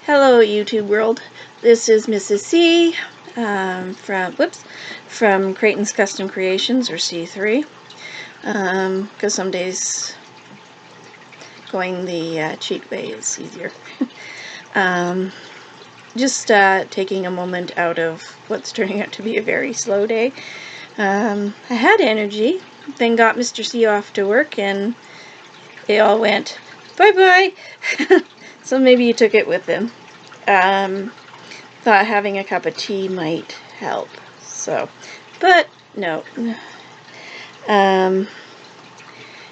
Hello YouTube world, this is Mrs. C from Creighton's Custom Creations, or C3, because some days going the cheat way is easier. Just taking a moment out of what's turning out to be a very slow day. I had energy, then got Mr. C off to work, and they all went bye-bye. So maybe you took it with him. Thought having a cup of tea might help. So, but no.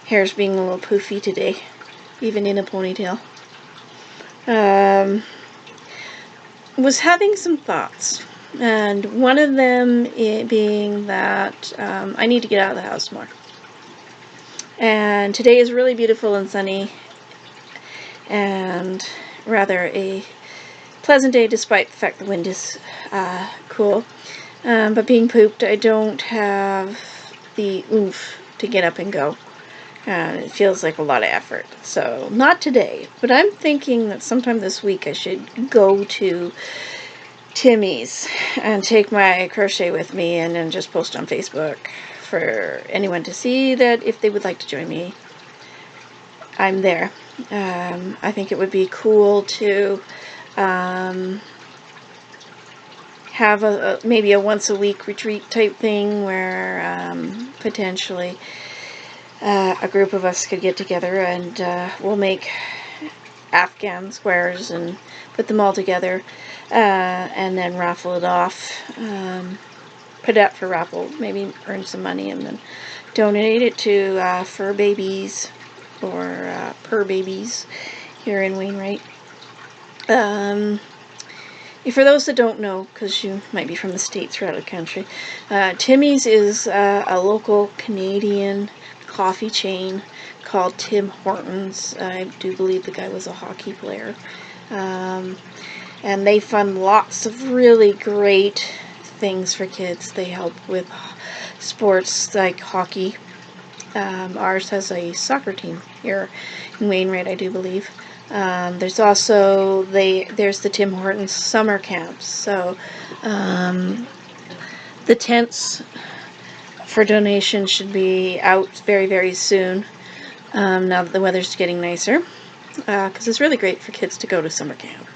Hair's being a little poofy today, even in a ponytail. Was having some thoughts, and one of them being that I need to get out of the house more. And today is really beautiful and sunny, and rather a pleasant day despite the fact the wind is cool. But being pooped, I don't have the oomph to get up and go. It feels like a lot of effort. So, not today. But I'm thinking that sometime this week I should go to Timmy's and take my crochet with me, and then just post on Facebook for anyone to see that if they would like to join me, I'm there. I think it would be cool to have maybe a once a week retreat type thing where potentially a group of us could get together, and we'll make Afghan squares and put them all together, and then raffle it off. Put it up for raffle, maybe earn some money, and then donate it to fur babies or purr babies here in Wainwright. For those that don't know, because you might be from the States or out of the country, Timmy's is a local Canadian coffee chain called Tim Hortons. I do believe the guy was a hockey player. And they fund lots of really great things for kids. They help with sports like hockey. Ours has a soccer team here in Wainwright, I do believe. There's also there's the Tim Hortons summer camps. So the tents for donation should be out very, very soon, now that the weather's getting nicer, because it's really great for kids to go to summer camp,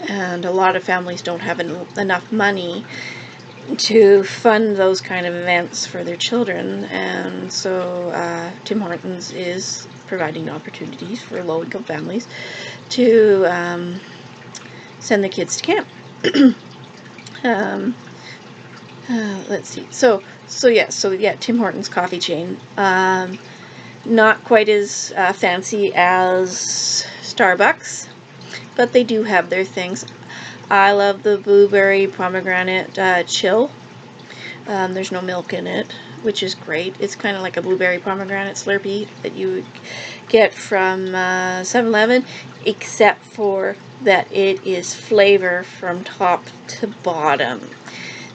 and a lot of families don't have enough money to fund those kind of events for their children, and so Tim Hortons is providing opportunities for low-income families to send the kids to camp. Let's see. So yeah, Tim Hortons coffee chain. Not quite as fancy as Starbucks, but they do have their things. I love the blueberry pomegranate chill. There's no milk in it, which is great. It's kind of like a blueberry pomegranate Slurpee that you would get from 7-Eleven, except for that it is flavor from top to bottom.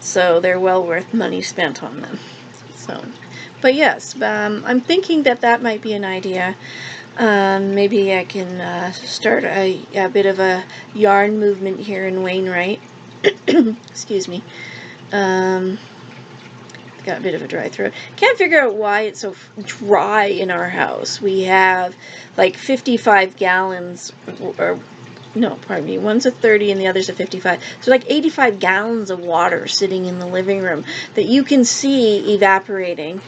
So they're well worth money spent on them. So, but yes, I'm thinking that might be an idea. Maybe I can start a bit of a yarn movement here in Wainwright. Excuse me. Got a bit of a dry throat. Can't figure out why it's so dry in our house. We have like 55 gallons, or no, pardon me, one's a 30 and the other's a 55. So like 85 gallons of water sitting in the living room that you can see evaporating.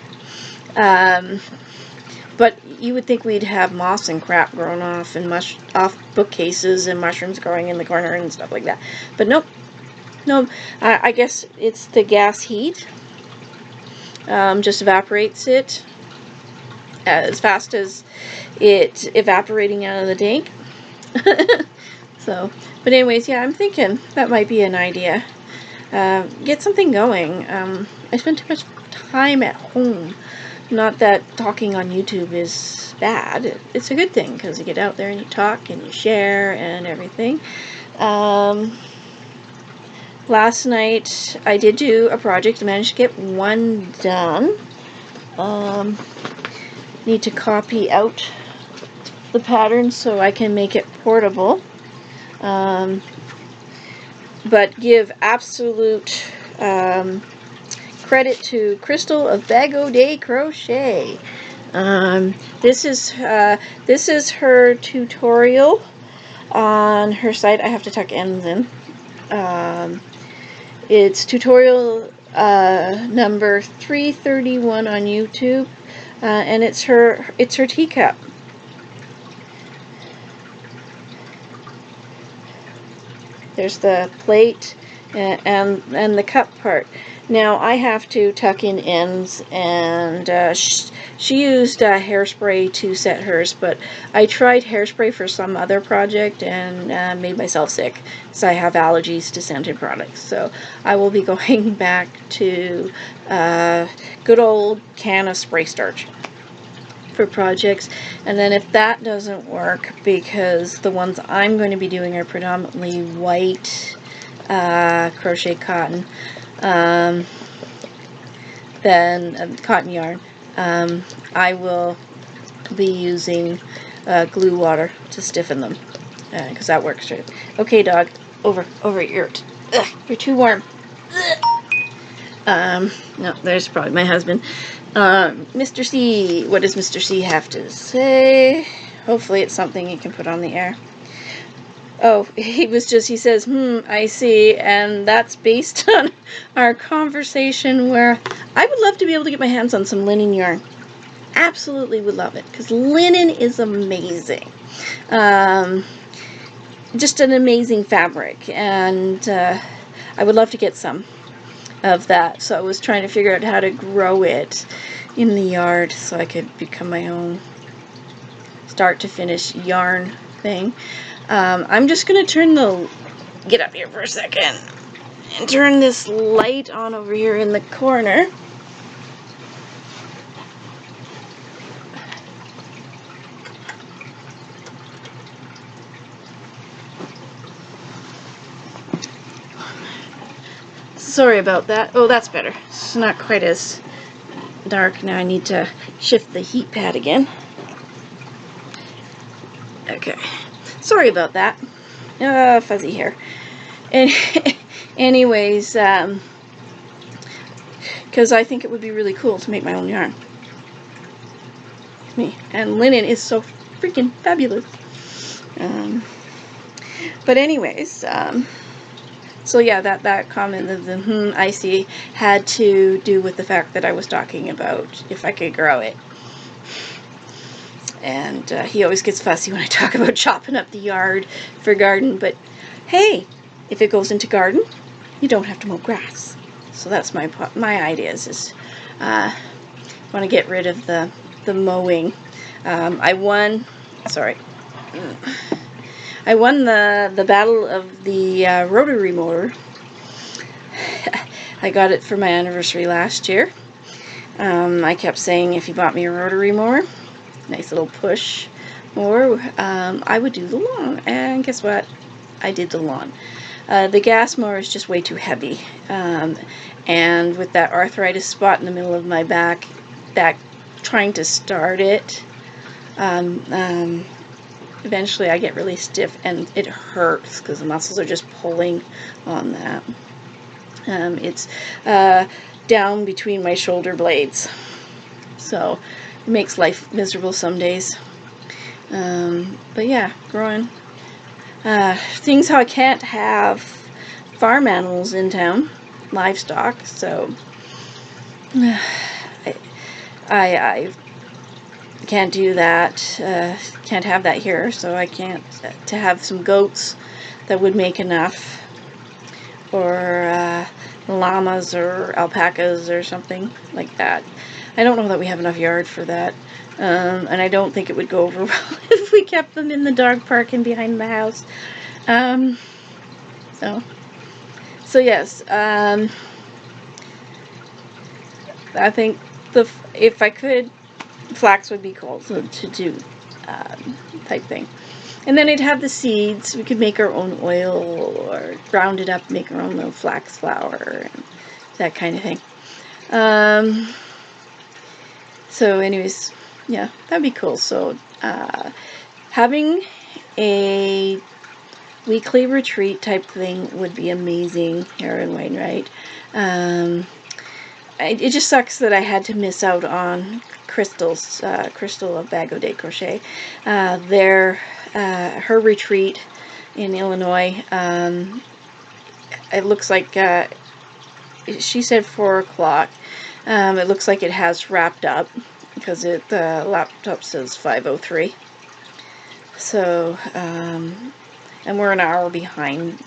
But you would think we'd have moss and crap growing off, and off bookcases, and mushrooms growing in the corner and stuff like that. But nope. No, I guess it's the gas heat. Just evaporates it as fast as it's evaporating out of the tank. So, but anyways, yeah, I'm thinking that might be an idea. Get something going. I spend too much time at home. Not that talking on YouTube is bad. It's a good thing, because you get out there and you talk and you share and everything. Last night I did do a project. I managed to get one done. Need to copy out the pattern so I can make it portable. But give absolute credit to Crystal of O Day Crochet. This is her tutorial on her site. I have to tuck ends in. It's tutorial number 331 on YouTube, and it's her teacup. There's the plate and the cup part. Now I have to tuck in ends, and she used hairspray to set hers, but I tried hairspray for some other project and made myself sick, so I have allergies to scented products. So I will be going back to good old can of spray starch for projects. And then if that doesn't work, because the ones I'm going to be doing are predominantly white crochet cotton, then cotton yarn, I will be using glue water to stiffen them, because that works right. Okay, dog, over you're too warm. No, there's probably my husband. Mr. C, what does Mr. C have to say? Hopefully it's something he can put on the air. Oh, he says, I see, and that's based on our conversation where I would love to be able to get my hands on some linen yarn. Absolutely would love it, because linen is amazing. Just an amazing fabric, and I would love to get some of that. So I was trying to figure out how to grow it in the yard so I could become my own start to finish yarn thing. I'm just going to get up here for a second and turn this light on over here in the corner. Sorry about that. Oh, that's better. It's not quite as dark now. I need to shift the heat pad again. Okay. Sorry about that. Fuzzy hair. And anyways, because I think it would be really cool to make my own yarn. And linen is so freaking fabulous. But anyways, so yeah, that comment of the I see had to do with the fact that I was talking about if I could grow it. And he always gets fussy when I talk about chopping up the yard for garden, but hey, if it goes into garden, you don't have to mow grass. So that's my ideas is want to get rid of the mowing. I won the battle of the rotary mower. I got it for my anniversary last year. I kept saying if you bought me a rotary mower, nice little push mower, I would do the lawn. And guess what? I did the lawn. The gas mower is just way too heavy. And with that arthritis spot in the middle of my back, trying to start it, eventually I get really stiff and it hurts because the muscles are just pulling on that. It's down between my shoulder blades, so it makes life miserable some days. But yeah, growing things how I can't have farm animals in town, livestock, so I can't do that. Can't have that here, so I can't. To have some goats that would make enough, or llamas or alpacas or something like that. I don't know that we have enough yard for that, and I don't think it would go over well if we kept them in the dog park and behind the house. So yes, I think if I could, flax would be cool to do type thing. And then I'd have the seeds. We could make our own oil or ground it up, make our own little flax flour and that kind of thing. So anyways, yeah, that'd be cool. So having a weekly retreat type thing would be amazing here in Wainwright. It just sucks that I had to miss out on Crystal of O Day Crochet. Her retreat in Illinois, it looks like, she said 4 o'clock. It looks like it has wrapped up, because the laptop says 5:03. So, and we're an hour behind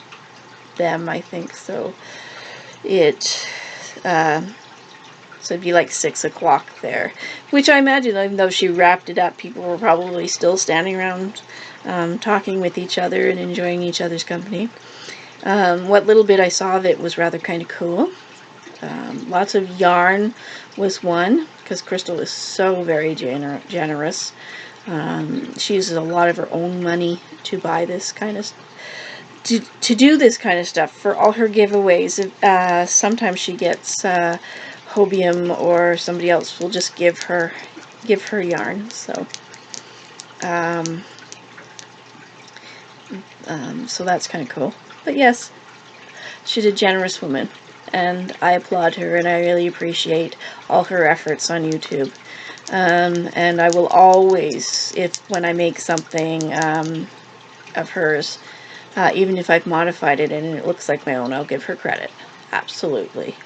them, I think, so so it'd be like 6 o'clock there, which I imagine, even though she wrapped it up, people were probably still standing around talking with each other and enjoying each other's company. What little bit I saw of it was rather kind of cool. Lots of yarn was one, because Crystal is so very generous. She uses a lot of her own money to buy this kind of to do this kind of stuff for all her giveaways. Sometimes she gets Hobium, or somebody else will just give her yarn. So so that's kind of cool. But yes, she's a generous woman, and I applaud her, and I really appreciate all her efforts on YouTube. And I will always, when I make something of hers, even if I've modified it and it looks like my own, I'll give her credit. Absolutely.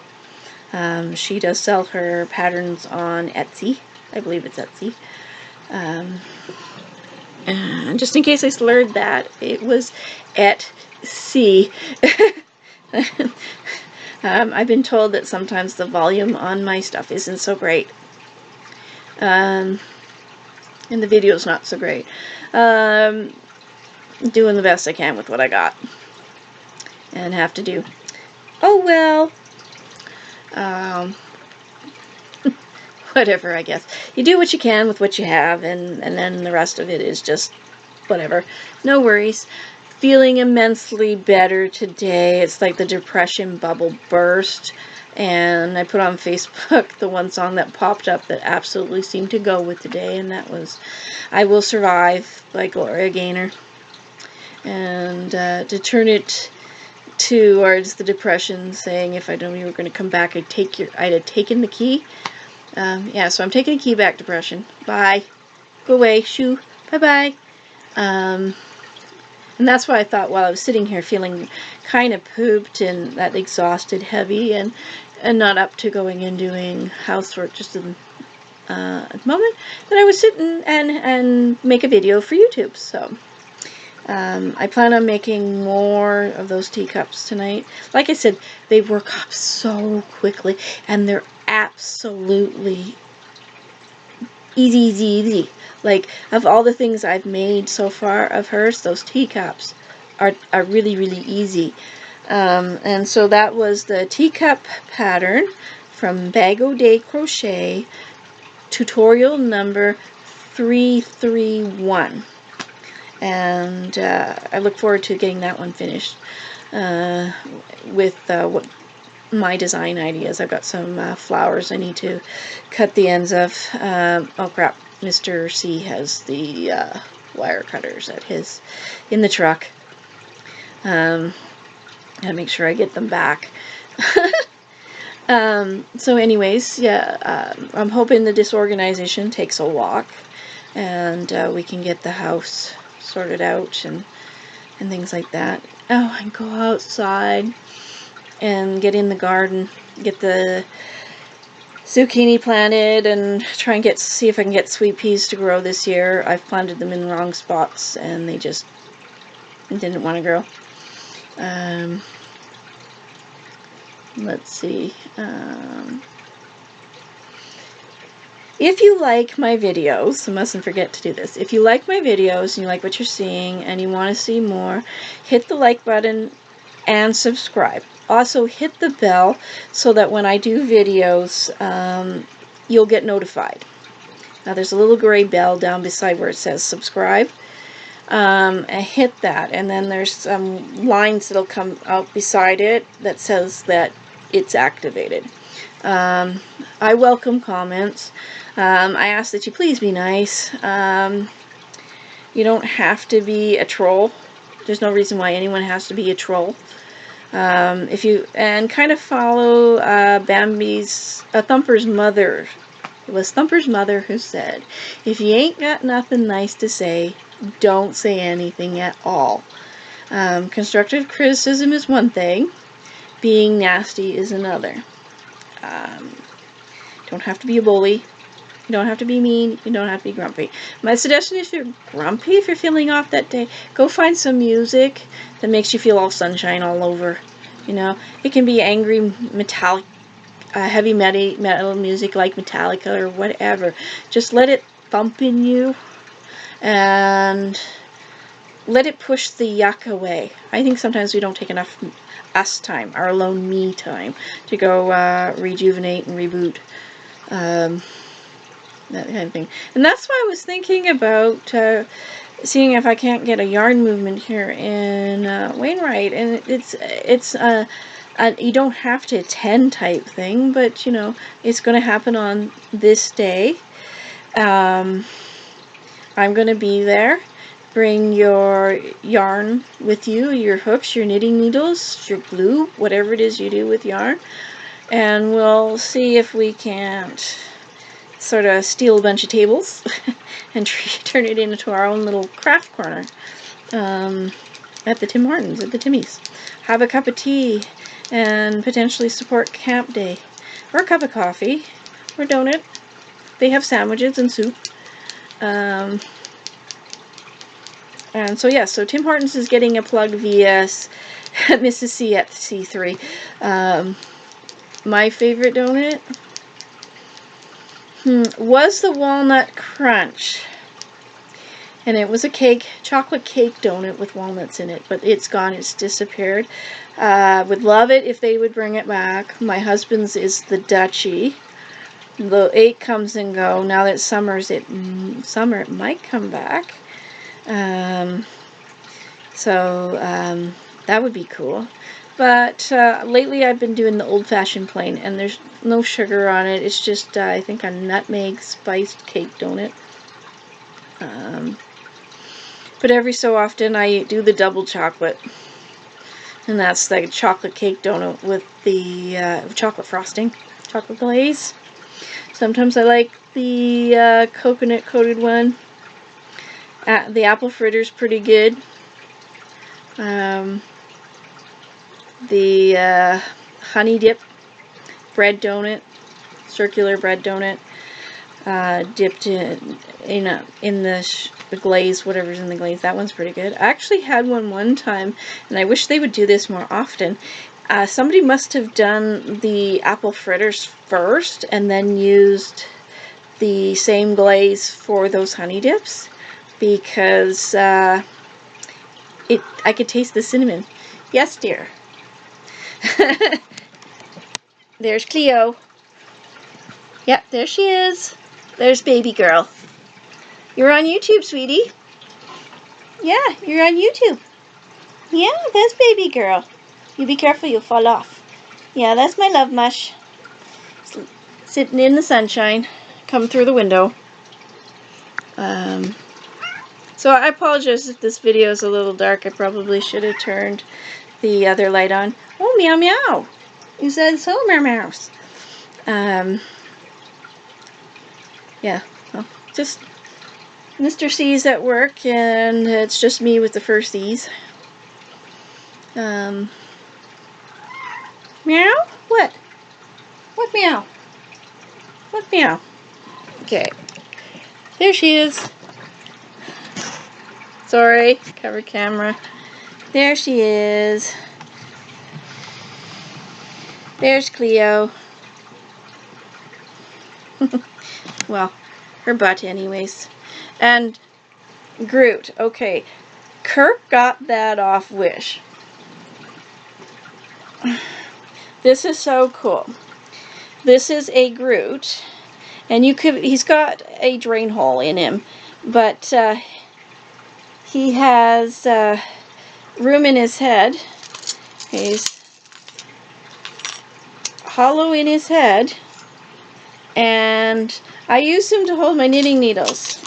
She does sell her patterns on Etsy. I believe it's Etsy. And just in case I slurred that, it was Etsy. I've been told that sometimes the volume on my stuff isn't so great. And the video's not so great. Doing the best I can with what I got. And have to do. Oh well. Whatever, I guess. You do what you can with what you have, and then the rest of it is just whatever. No worries. Feeling immensely better today. It's like the depression bubble burst, and I put on Facebook the one song that popped up that absolutely seemed to go with today, and that was I Will Survive by Gloria Gaynor. And to turn it towards the depression, saying if I knew you were going to come back, I'd have taken the key. Yeah, so I'm taking the key back, depression. Bye. Go away. Shoo. Bye-bye. And that's why I thought, while I was sitting here feeling kind of pooped and that exhausted, heavy, and not up to going and doing housework just at the moment, that I would sit and make a video for YouTube. So I plan on making more of those teacups tonight. Like I said, they work up so quickly, and they're absolutely easy. Like, of all the things I've made so far of hers, those teacups are really, really easy. And so that was the teacup pattern from O Day Crochet, tutorial number 331. And I look forward to getting that one finished with what my design ideas. I've got some flowers I need to cut the ends of. Oh crap, Mr. C has the wire cutters in the truck. Gotta make sure I get them back. So anyways, yeah, I'm hoping the disorganization takes a walk, and we can get the house sorted out and things like that. Oh, and go outside and get in the garden, get the zucchini planted, and try and see if I can get sweet peas to grow this year. I've planted them in the wrong spots, and they just didn't want to grow. Let's see. If you like my videos, I mustn't forget to do this. If you like my videos and you like what you're seeing and you want to see more, hit the like button and subscribe. Also, hit the bell so that when I do videos, you'll get notified. Now, there's a little gray bell down beside where it says subscribe. And hit that, and then there's some lines that'll come out beside it that says that it's activated. I welcome comments. I ask that you please be nice. You don't have to be a troll There's no reason why anyone has to be a troll. If you kind of follow Thumper's mother. It was Thumper's mother who said, "If you ain't got nothing nice to say, don't say anything at all." Constructive criticism is one thing. Being nasty is another. Don't have to be a bully. You don't have to be mean. You don't have to be grumpy. My suggestion, if you're grumpy, if you're feeling off that day, go find some music that makes you feel all sunshine all over. You know, it can be angry, metallic, heavy metal music like Metallica or whatever. Just let it thump in you and let it push the yuck away. I think sometimes we don't take enough us time, our alone me time, to go rejuvenate and reboot. That kind of thing. And that's why I was thinking about seeing if I can't get a yarn movement here in Wainwright. And it's you don't have to attend type thing, but you know, it's going to happen on this day. I'm going to be there. Bring your yarn with you, your hooks, your knitting needles, your glue, whatever it is you do with yarn, and we'll see if we can't sort of steal a bunch of tables and turn it into our own little craft corner at the Tim Hortons, at the Timmy's. Have a cup of tea and potentially support camp day, or a cup of coffee or donut. They have sandwiches and soup. And so yeah, so Tim Hortons is getting a plug via Mrs. C at C3. My favorite donut was the walnut crunch, and it was a cake, chocolate cake donut with walnuts in it, but it's gone, it's disappeared. Would love it if they would bring it back. My husband's is the Dutchie. The 8 comes and go. Now that summer it might come back. That would be cool. But lately I've been doing the old-fashioned plain, and there's no sugar on it. It's just, I think, a nutmeg spiced cake donut. But every so often I do the double chocolate. And that's the chocolate cake donut with the chocolate frosting, chocolate glaze. Sometimes I like the coconut-coated one. The apple fritter's pretty good. The honey dip bread donut, circular bread donut, dipped in the glaze, whatever's in the glaze. That one's pretty good. I actually had one time, and I wish they would do this more often. Somebody must have done the apple fritters first and then used the same glaze for those honey dips, because I could taste the cinnamon. Yes, dear. There's Cleo. Yep, there she is. There's baby girl. You're on YouTube, sweetie. Yeah, you're on YouTube. Yeah, that's baby girl. You be careful, you'll fall off. Yeah, that's my love mush. Sitting in the sunshine. Come through the window. So I apologize if this video is a little dark. I probably should have turned the other light on. Oh, meow meow. You said so, meow meows. Yeah, well, just Mr. C's at work, and it's just me with the first C's. Meow? What? What meow? What meow? Okay. There she is. Sorry, cover camera. There she is. There's Cleo. Well, her butt anyways. And Groot. Okay. Kirk got that off Wish. This is so cool. This is a Groot. And he's got a drain hole in him. But he has room in his head. He's hollow in his head, and I use him to hold my knitting needles.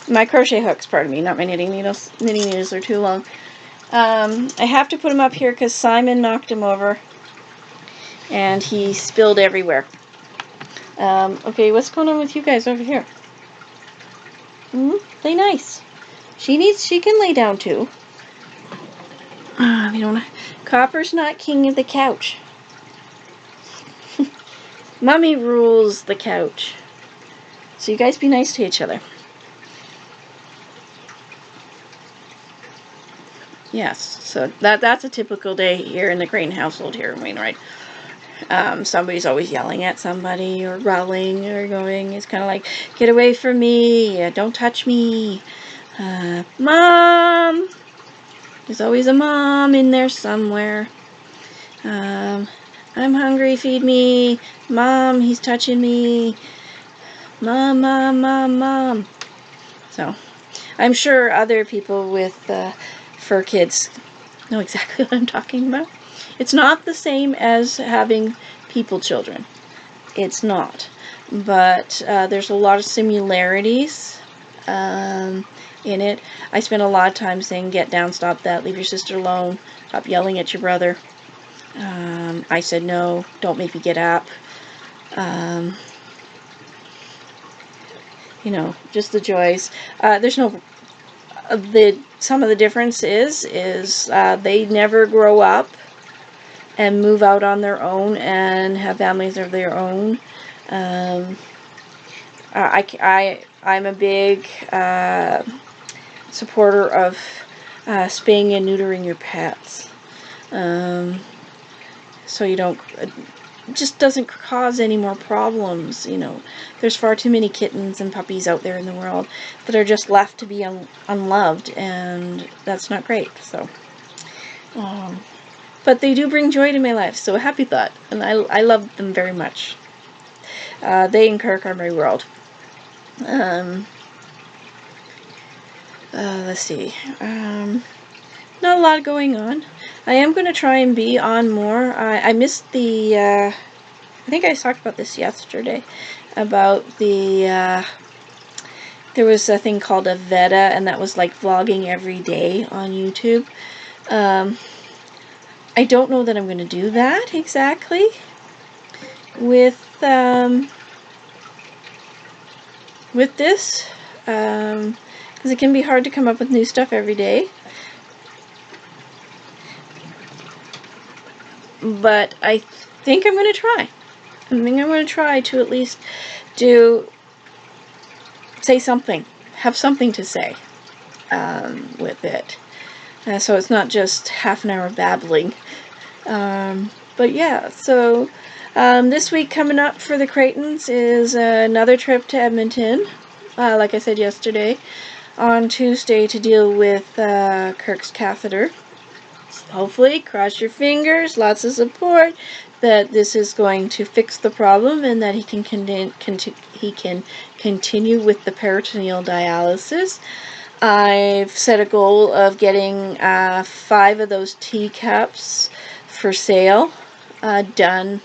My crochet hooks, pardon me, not my knitting needles. Knitting needles are too long. I have to put them up here because Simon knocked him over and he spilled everywhere. Okay, what's going on with you guys over here? Lay nice. She can lay down too. We don't. Copper's not king of the couch. Mommy rules the couch. So you guys be nice to each other. Yes, so that's a typical day here in the Crane household here in Wainwright. Somebody's always yelling at somebody or growling or going. It's kind of like, get away from me, don't touch me. Mom! There's always a mom in there somewhere. I'm hungry, feed me. Mom, he's touching me. Mom, mom, mom, mom. So, I'm sure other people with fur kids know exactly what I'm talking about. It's not the same as having people children. It's not. But there's a lot of similarities in it. I spent a lot of time saying, get down, stop that, leave your sister alone, stop yelling at your brother. I said, no, don't make me get up. You know, just the joys. There's no... some of the difference is they never grow up and move out on their own and have families of their own. I'm a big supporter of spaying and neutering your pets, so you don't, it just doesn't cause any more problems. You know, there's far too many kittens and puppies out there in the world that are just left to be unloved, and that's not great. So, but they do bring joy to my life, so happy thought, and I love them very much. They and Kirk are my world. Let's see. Not a lot going on. I am going to try and be on more. I missed the, I think I talked about this yesterday, about the, there was a thing called a Veda, and that was like vlogging every day on YouTube. I don't know that I'm going to do that exactly with this, because it can be hard to come up with new stuff every day. But I think I'm going to try. I think I'm going to try to at least say something, have something to say with it. So it's not just half an hour of babbling. But yeah, so this week coming up for the Creightons is another trip to Edmonton, like I said yesterday, on Tuesday to deal with Kirk's catheter. Hopefully, cross your fingers, lots of support, that this is going to fix the problem and that he can continue with the peritoneal dialysis. I've set a goal of getting 5 of those teacups for sale done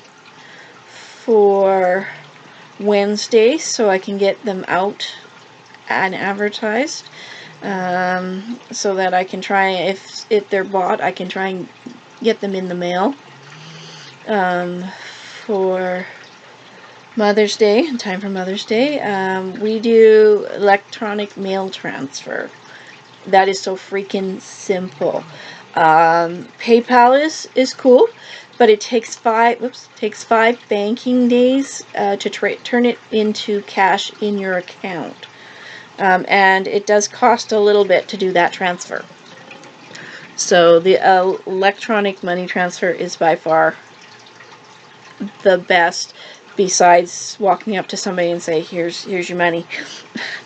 for Wednesday, so I can get them out and advertised. So that I can try, if they're bought, I can try and get them in the mail for Mother's Day, in time for Mother's Day. We do electronic mail transfer. That is so freaking simple. PayPal is cool, but it takes 5 banking days to turn it into cash in your account. And it does cost a little bit to do that transfer. So the electronic money transfer is by far the best, besides walking up to somebody and say, here's your money.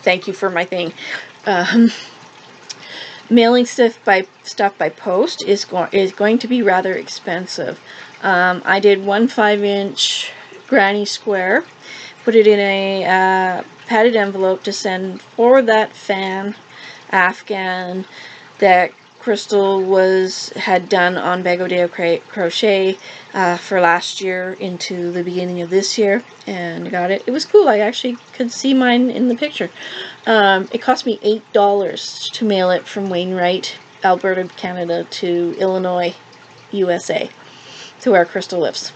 Thank you for my thing. Mailing stuff by post is going to be rather expensive. I did 1 5-inch granny square, put it in a padded envelope to send for that fan Afghan that Crystal had done on Bag O Day Crochet for last year into the beginning of this year, and got it. It was cool. I actually could see mine in the picture. It cost me $8 to mail it from Wainwright, Alberta, Canada to Illinois, USA, to where Crystal lives.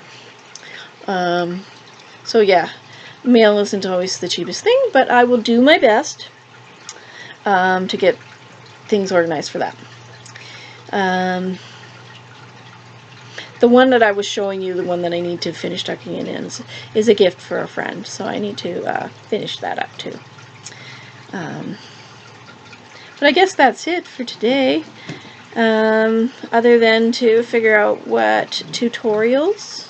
So yeah, mail isn't always the cheapest thing, but I will do my best to get things organized for that. The one that I was showing you, the one that I need to finish tucking in is a gift for a friend, so I need to finish that up too. But I guess that's it for today, other than to figure out what tutorials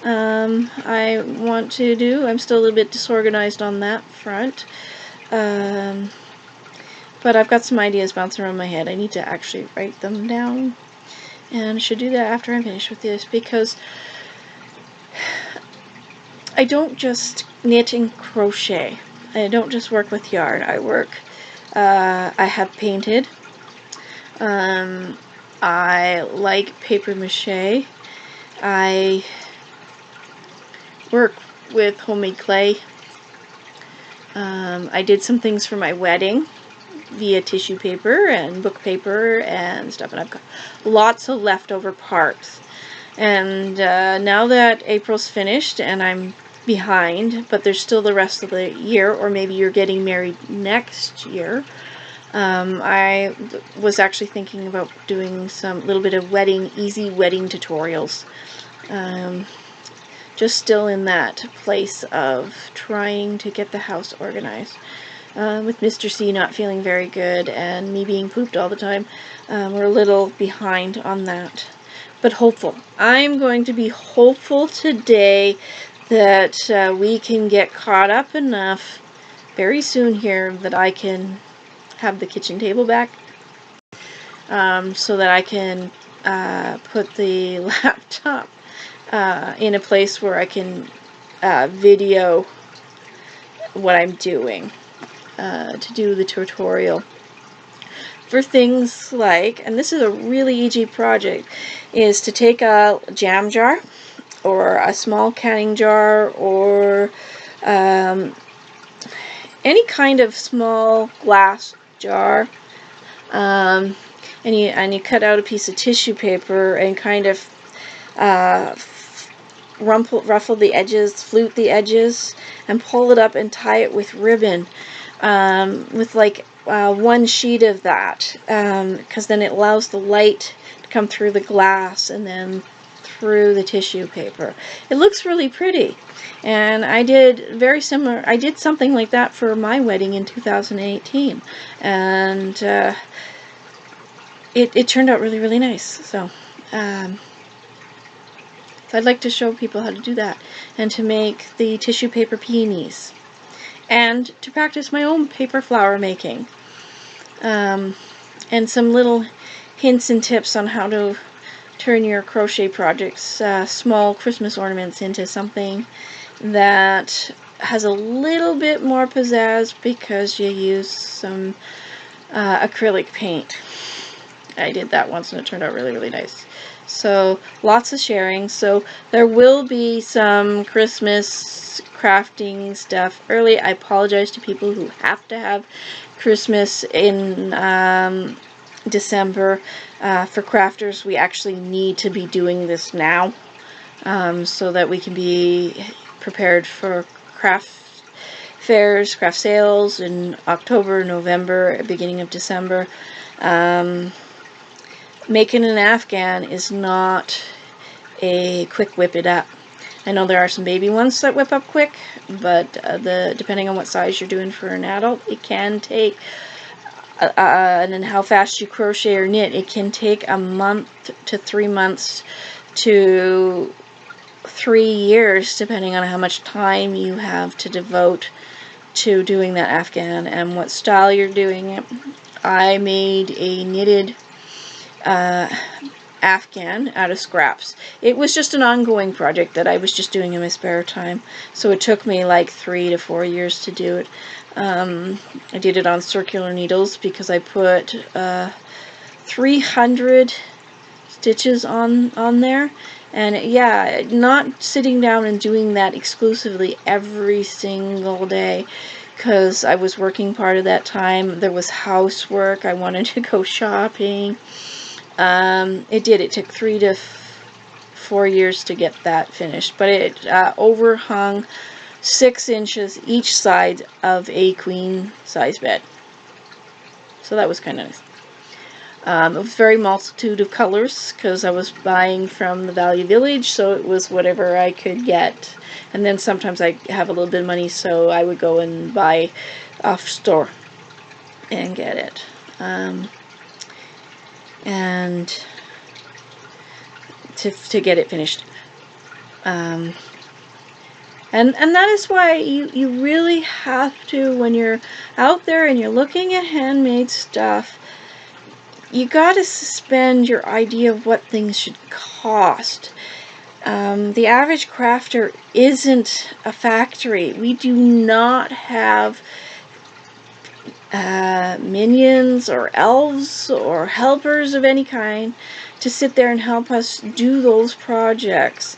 I want to do. I'm still a little bit disorganized on that front. But I've got some ideas bouncing around my head. I need to actually write them down. And I should do that after I'm finished with this, because I don't just knit and crochet. I don't just work with yarn. I have painted. I like paper mache. I work with homemade clay. I did some things for my wedding via tissue paper and book paper and stuff, and I've got lots of leftover parts. And now that April's finished and I'm behind, but there's still the rest of the year, or maybe you're getting married next year, I was actually thinking about doing some little bit of easy wedding tutorials. Just still in that place of trying to get the house organized. With Mr. C not feeling very good and me being pooped all the time, we're a little behind on that. But hopeful. I'm going to be hopeful today that we can get caught up enough very soon here that I can have the kitchen table back, so that I can put the laptop in a place where I can video what I'm doing, to do the tutorial for things like, and this is a really easy project, is to take a jam jar or a small canning jar or any kind of small glass jar, and you cut out a piece of tissue paper and kind of ruffle the edges, flute the edges, and pull it up and tie it with ribbon, with like one sheet of that, because then it allows the light to come through the glass and then through the tissue paper. It looks really pretty, and I did something like that for my wedding in 2018, and it turned out really, really nice. So I'd like to show people how to do that, and to make the tissue paper peonies, and to practice my own paper flower making, and some little hints and tips on how to turn your crochet projects, small Christmas ornaments, into something that has a little bit more pizzazz because you use some acrylic paint. I did that once and it turned out really, really nice. So lots of sharing. So there will be some Christmas crafting stuff early. I apologize to people who have to have Christmas in December. For crafters, we actually need to be doing this now, so that we can be prepared for craft fairs, craft sales in October, November, beginning of December. Making an Afghan is not a quick whip it up. I know there are some baby ones that whip up quick, but depending on what size you're doing for an adult, it can take, and then how fast you crochet or knit, it can take a month to 3 months to 3 years, depending on how much time you have to devote to doing that Afghan and what style you're doing it. I made a knitted Afghan out of scraps. It was just an ongoing project that I was just doing in my spare time, so it took me like 3 to 4 years to do it. I did it on circular needles because I put 300 stitches on there. And yeah, not sitting down and doing that exclusively every single day, because I was working part of that time. There was housework. I wanted to go shopping. It took 3 to 4 years to get that finished, but it overhung 6 inches each side of a queen size bed. So that was kind of nice. It was very multitude of colors because I was buying from the Value Village, so it was whatever I could get. And then sometimes I have a little bit of money, so I would go and buy off store and get it. And to get it finished. And that is why you really have to, when you're out there and you're looking at handmade stuff, you got to suspend your idea of what things should cost. The average crafter isn't a factory. We do not have minions or elves or helpers of any kind to sit there and help us do those projects.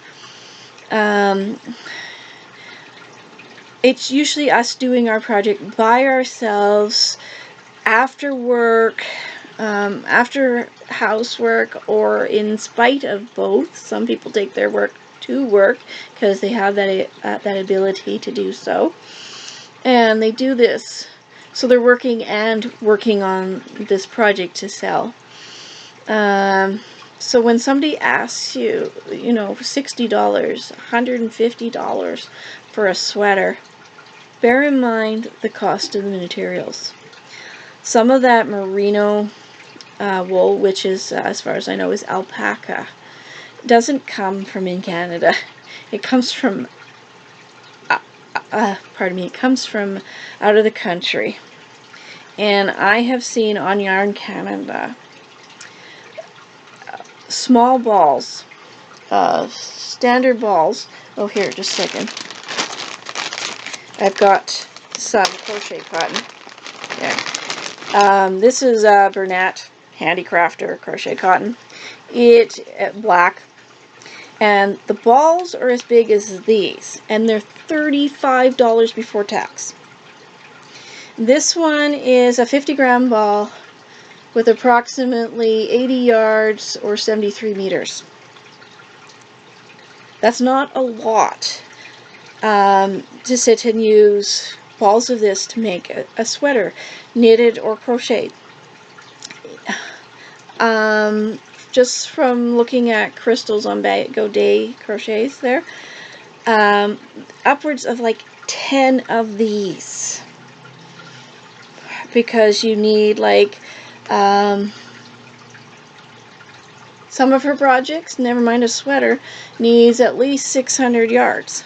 It's usually us doing our project by ourselves, after work, after housework, or in spite of both. Some people take their work to work because they have that ability to do so, and they do this. So they're working on this project to sell. So when somebody asks you, $60, $150 for a sweater, bear in mind the cost of the materials. Some of that merino wool, which is, as far as I know, is alpaca, doesn't come from in Canada. It comes from it comes from out of the country. And I have seen on Yarn Canada small balls, standard balls. Oh, here, just a second. I've got some crochet cotton. Yeah. This is Bernat Handicrafter crochet cotton. It's black. And the balls are as big as these, and they're $35 before tax. This one is a 50-gram ball with approximately 80 yards or 73 meters. That's not a lot to sit and use balls of this to make a sweater, knitted or crocheted. Just from looking at crystals on O Day Crochets there, upwards of like 10 of these, because you need like some of her projects, never mind a sweater, needs at least 600 yards.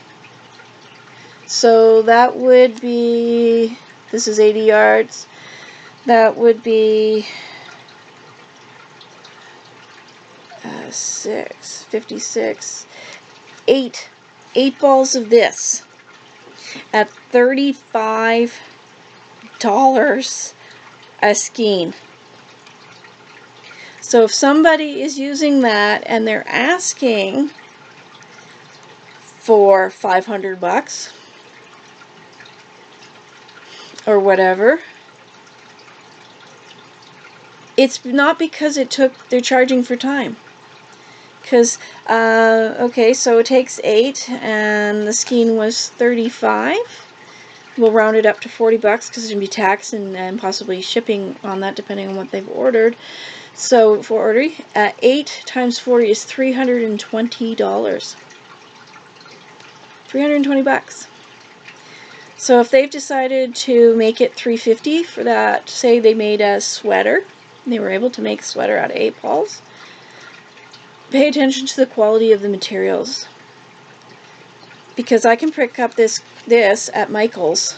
So that would be, this is 80 yards, that would be 56, 8 balls of this at $35 a skein. So if somebody is using that and they're asking for $500 or whatever, it's not because they're charging for time. Because, okay, so it takes 8, and the skein was 35. We'll round it up to $40 because there's going to be tax and possibly shipping on that, depending on what they've ordered. So for ordering, 8 times 40 is $320. $320. So if they've decided to make it $350 for that, say they made a sweater, and they were able to make a sweater out of 8 balls, pay attention to the quality of the materials, because I can pick up this at Michael's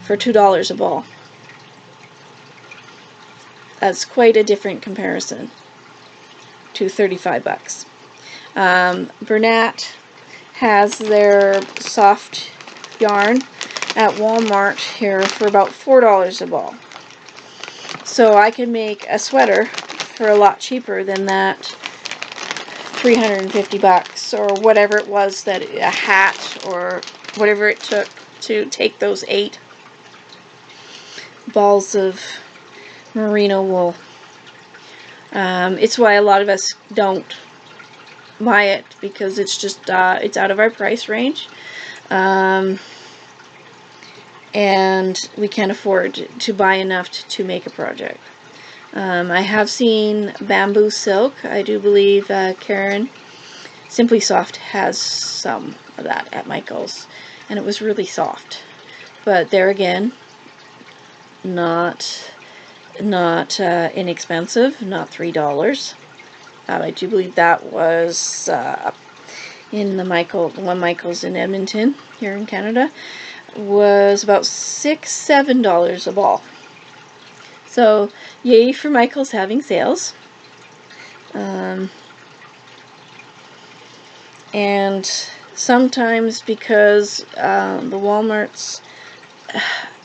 for $2 a ball. That's quite a different comparison to $35. Bernat has their soft yarn at Walmart here for about $4 a ball. So I can make a sweater for a lot cheaper than that 350 bucks or whatever it was, that a hat or whatever it took to take those 8 balls of merino wool. It's why a lot of us don't buy it, because it's just it's out of our price range, and we can't afford to buy enough to make a project. I have seen bamboo silk. I do believe Karen Simply Soft has some of that at Michael's, and it was really soft. But there again, not inexpensive, not $3. I do believe that was in the one Michael's in Edmonton here in Canada, was about $6-7 a ball. So yay for Michael's having sales. And sometimes, because the Walmarts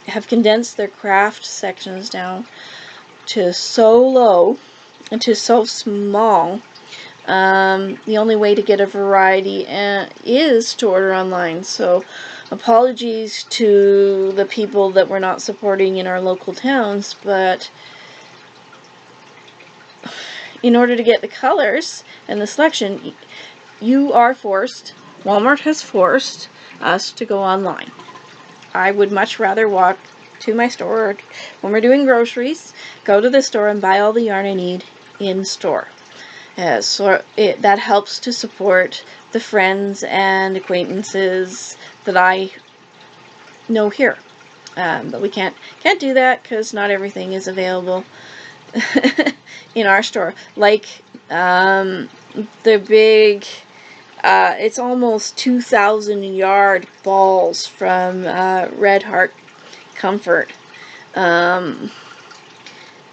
have condensed their craft sections down to so low and to so small, the only way to get a variety is to order online. So apologies to the people that we're not supporting in our local towns, but in order to get the colors and the selection, you are forced, Walmart has forced us to go online. I would much rather walk to my store, or when we're doing groceries, go to the store and buy all the yarn I need in store. So that helps to support the friends and acquaintances that I know here. But we can't do that because not everything is available in our store. Like the big, it's almost 2,000 yard balls from Red Heart Comfort.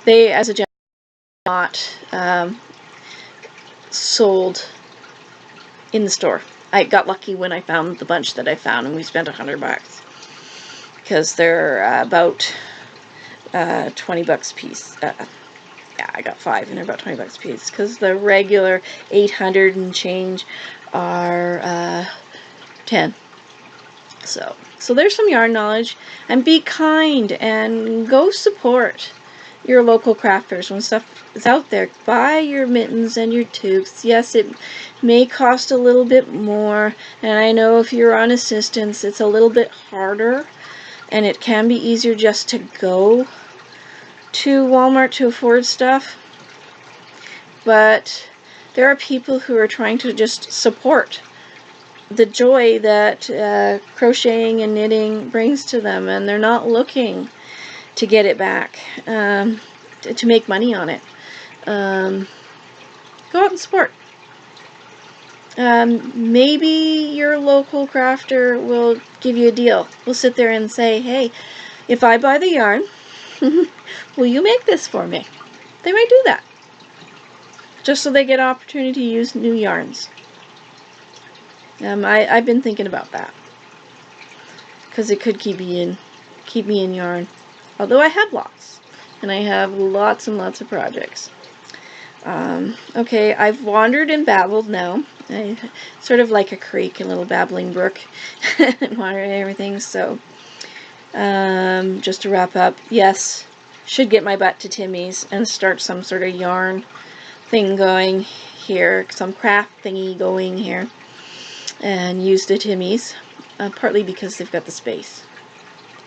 They, as a general, not sold in the store. I got lucky when I found the bunch that I found, and we spent $100 because they're about 20 bucks a piece. Yeah, I got 5 and they're about 20 bucks a piece, because the regular 800 and change are 10. So there's some yarn knowledge, and be kind and go support your local crafters when stuff is out there. Buy your mittens and your tubes. Yes, it may cost a little bit more, and I know if you're on assistance it's a little bit harder, and it can be easier just to go to Walmart to afford stuff, but there are people who are trying to just support the joy that crocheting and knitting brings to them, and they're not looking to get it back, to make money on it. Go out and support. Maybe your local crafter will give you a deal. We'll sit there and say, hey, if I buy the yarn, will you make this for me? They might do that, just so they get an opportunity to use new yarns. I've been thinking about that, because it could keep me in yarn. Although I have lots, and I have lots and lots of projects. Okay, I've wandered and babbled now. Sort of like a creek, a little babbling brook, and wandered and everything. So, just to wrap up, yes, should get my butt to Timmy's and start some sort of yarn thing going here, some craft thingy going here, and use the Timmy's, partly because they've got the space,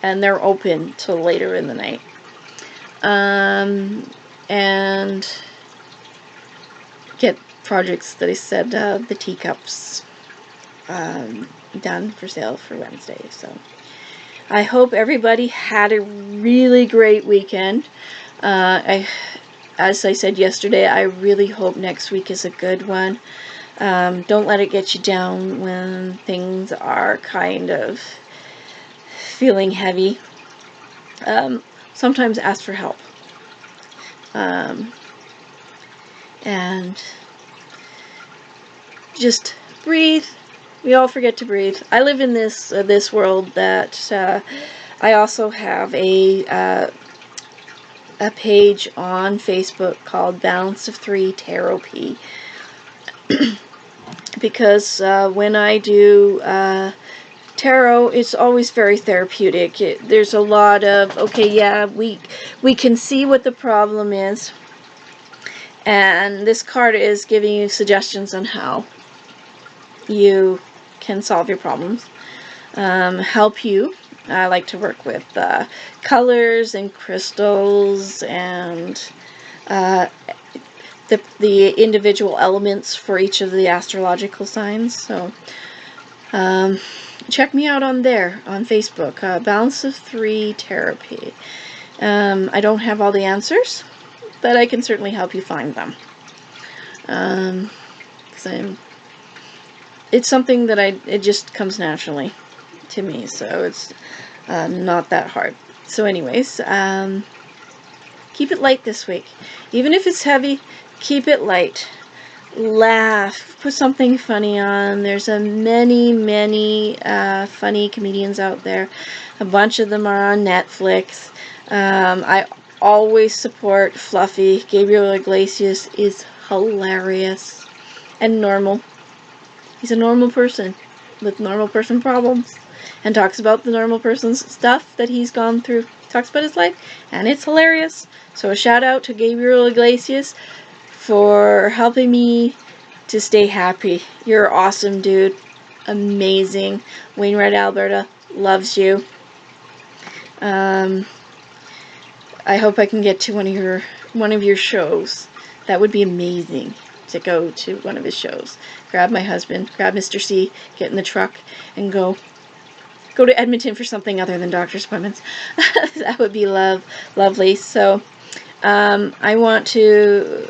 and they're open till later in the night. And get projects that I said, the teacups, done for sale for Wednesday. So I hope everybody had a really great weekend. As I said yesterday, I really hope next week is a good one. Don't let it get you down when things are kind of feeling heavy. Sometimes ask for help. And just breathe. We all forget to breathe. I live in this world that I also have a a page on Facebook called Balance of Three Tarot P. Because when I do tarot, it's always very therapeutic. There's a lot of, okay, yeah, we can see what the problem is, and this card is giving you suggestions on how you can solve your problems, help you. I like to work with colors and crystals and the individual elements for each of the astrological signs. So check me out on there, on Facebook, Balance of Three Tarot P. I don't have all the answers, but I can certainly help you find them. It's something that it just comes naturally to me, so it's not that hard. So anyways, keep it light this week. Even if it's heavy, keep it light. Laugh. Put something funny on. There's many funny comedians out there. A bunch of them are on Netflix. I always support Fluffy. Gabriel Iglesias is hilarious and normal. He's a normal person with normal person problems and talks about the normal person's stuff that he's gone through. He talks about his life, and it's hilarious. So a shout out to Gabriel Iglesias for helping me to stay happy. You're awesome, dude. Amazing. Wainwright, Alberta loves you. I hope I can get to one of your shows. That would be amazing, to go to one of his shows. Grab my husband, grab Mr. C, get in the truck, and go to Edmonton for something other than doctor's appointments. That would be lovely. So I want to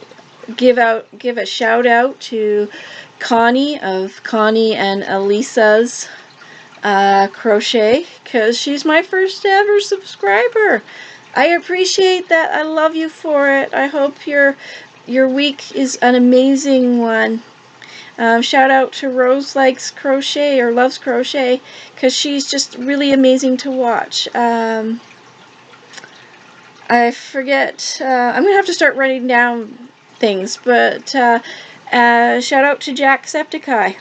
give a shout out to Connie of Connie and Elisa's Crochet, because she's my first ever subscriber. I appreciate that. I love you for it. I hope your week is an amazing one. Shout out to Rose Likes Crochet or Loves Crochet, because she's just really amazing to watch. I forget. I'm going to have to start writing down things, but shout out to Jacksepticeye.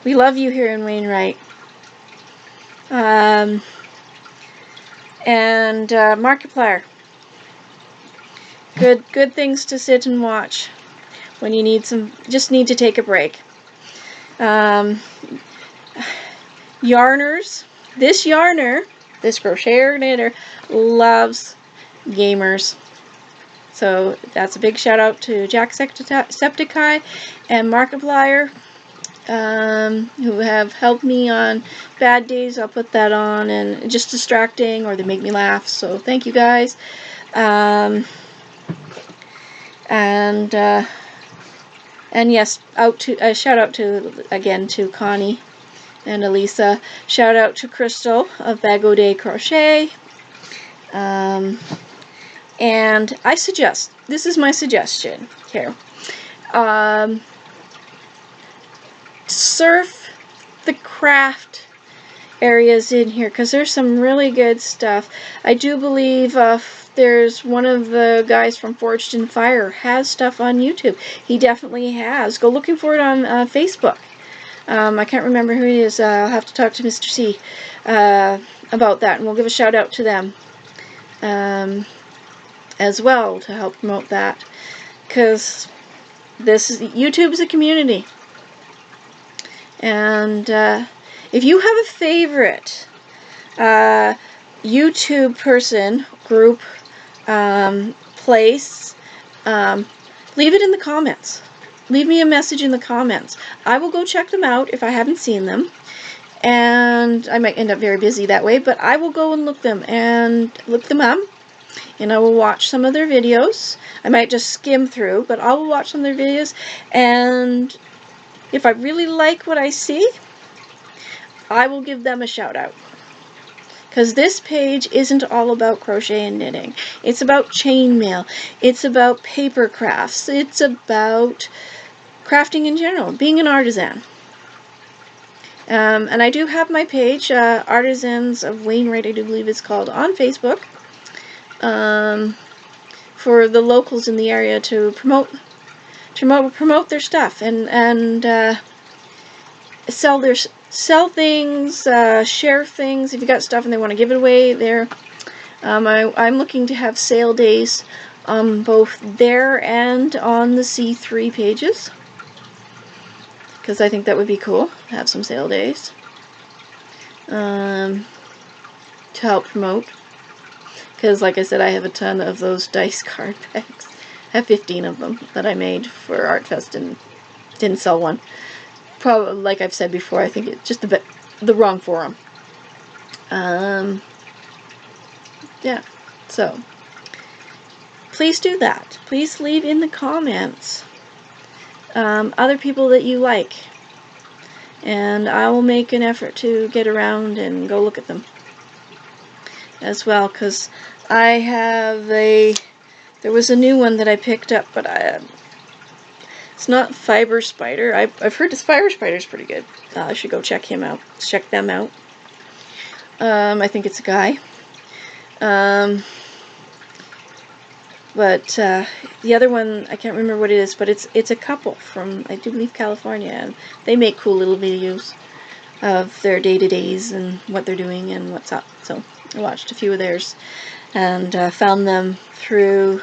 We love you here in Wainwright. And Markiplier. Good things to sit and watch when you just need to take a break. Yarners. This crocheter knitter loves gamers. So that's a big shout out to Jacksepticeye and Markiplier, who have helped me on bad days. I'll put that on, and just distracting, or they make me laugh. So thank you guys. And yes, shout out to Connie and Elisa. Shout out to Crystal of O Day Crochet. And this is my suggestion here. Surf the craft areas in here, because there's some really good stuff. I do believe there's one of the guys from Forged in Fire has stuff on YouTube. He definitely has. Go looking for it on Facebook. I can't remember who he is. I'll have to talk to Mr. C about that, and we'll give a shout out to them as well to help promote that, because YouTube is a community. And if you have a favorite YouTube person, group, place, leave it in the comments. Leave me a message in the comments. I will go check them out if I haven't seen them. And I might end up very busy that way, but I will go and look them up. And I will watch some of their videos. I might just skim through, but I will watch some of their videos. And if I really like what I see, I will give them a shout out. Because this page isn't all about crochet and knitting. It's about chainmail. It's about paper crafts. It's about crafting in general, being an artisan. And I do have my page, Artisans of Wainwright, I do believe it's called, on Facebook. for the locals in the area to promote their stuff and sell things, share things. If you got stuff and they want to give it away, there. I'm looking to have sale days both there and on the C3 pages, because I think that would be cool, have some sale days to help promote. Because like I said, I have a ton of those dice card packs. I have 15 of them that I made for ArtFest and didn't sell one. Probably, like I've said before, I think it's just a bit the wrong forum. Yeah, so please do that. Please leave in the comments other people that you like, and I will make an effort to get around and go look at them as well, because I have there was a new one that I picked up, but it's not Fiber Spider. I've heard this Fiber Spider's pretty good. I should go check them out. I think it's a guy. But the other one, I can't remember what it is, but it's a couple from, I do believe, California, and they make cool little videos of their day-to-days and what they're doing and what's up. So I watched a few of theirs and found them through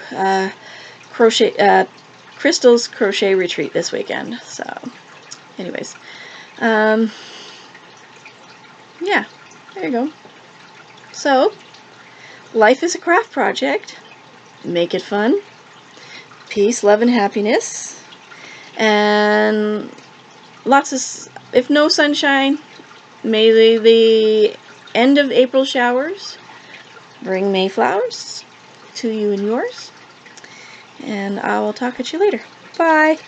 Crystal's Crochet Retreat this weekend. So anyways, yeah, there you go. So life is a craft project. Make it fun. Peace, love, and happiness. And lots of, if no sunshine, may the end of April showers bring Mayflowers to you and yours. And I will talk at you later. Bye.